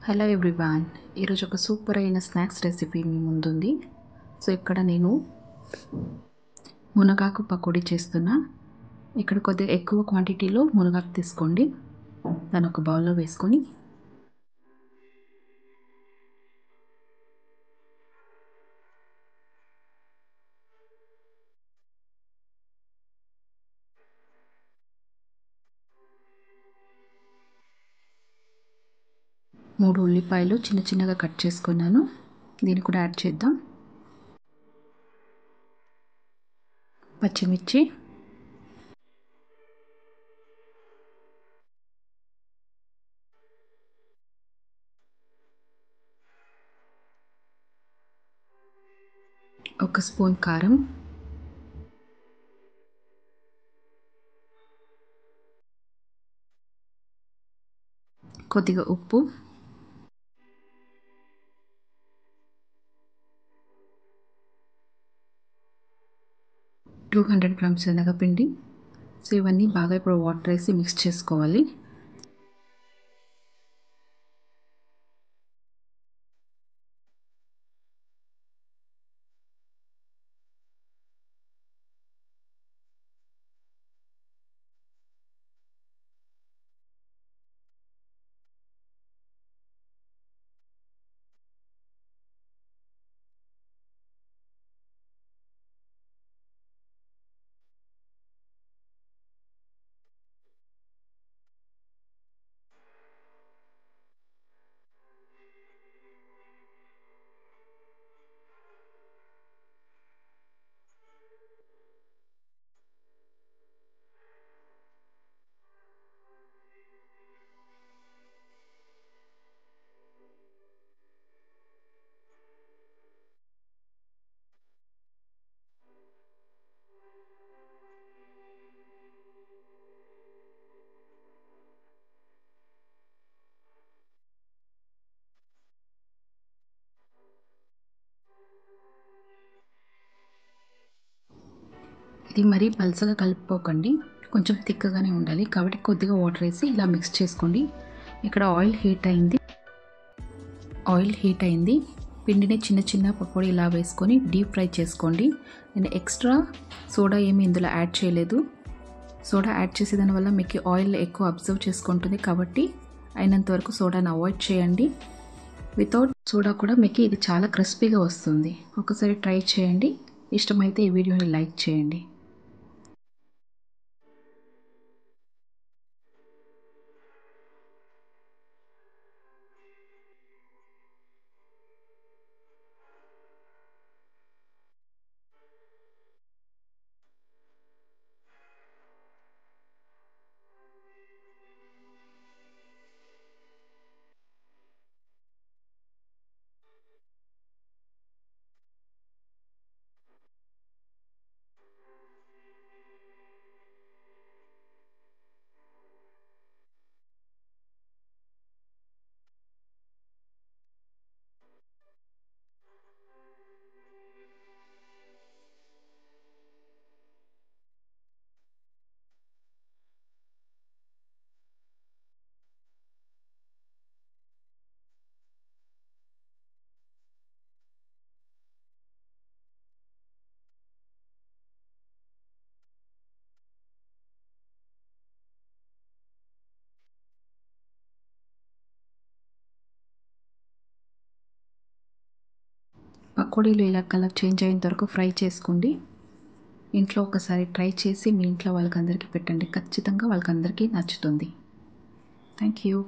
Hello everyone, ఈరోజు ఒక super అయిన స్నాక్స్ రెసిపీ మీ ముందుంది. సో ఇక్కడ నేను మునగాకు పకోడీ చేస్తున్నా. ఇక్కడ కొద్దిగా ఎక్కువ క్వాంటిటీలో మునగాకు తీసుకోండి. దాన్ని ఒక బౌల్లో వేసుకొని మూడు ఉల్లిపాయలు చిన్న చిన్నగా కట్ చేసుకున్నాను. దీన్ని కూడా యాడ్ చేద్దాం. పచ్చిమిర్చి, ఒక స్పూన్ కారం, కొద్దిగా ఉప్పు, టూ 200 గ్రామ్స్ శనగపిండి. సో ఇవన్నీ బాగా ఇప్పుడు వాటర్ వేసి మిక్స్ చేసుకోవాలి. ఇది మరీ పల్చగా కలుపుకోకండి, కొంచెం థిక్గానే ఉండాలి. కాబట్టి కొద్దిగా వాటర్ వేసి ఇలా మిక్స్ చేసుకోండి. ఇక్కడ ఆయిల్ హీట్ అయింది. పిండిని చిన్న చిన్న పకోడీ ఇలా వేసుకొని డీప్ ఫ్రై చేసుకోండి. నేను ఎక్స్ట్రా సోడా ఏమి ఇందులో యాడ్ చేయలేదు. సోడా యాడ్ చేసే దానివల్ల మీకు ఆయిల్ ఎక్కువ అబ్జర్వ్ చేసుకుంటుంది. కాబట్టి అయినంత వరకు సోడాను అవాయిడ్ చేయండి. వితౌట్ సోడా కూడా మీకు ఇది చాలా క్రిస్పీగా వస్తుంది. ఒకసారి ట్రై చేయండి. ఇష్టమైతే ఈ వీడియోని లైక్ చేయండి. పకోడీలు ఇలా కలర్ చేంజ్ అయ్యేంత వరకు ఫ్రై చేసుకోండి. ఇంట్లో ఒకసారి ట్రై చేసి మీ ఇంట్లో వాళ్ళకందరికీ పెట్టండి. ఖచ్చితంగా వాళ్ళకందరికీ నచ్చుతుంది. Thank you.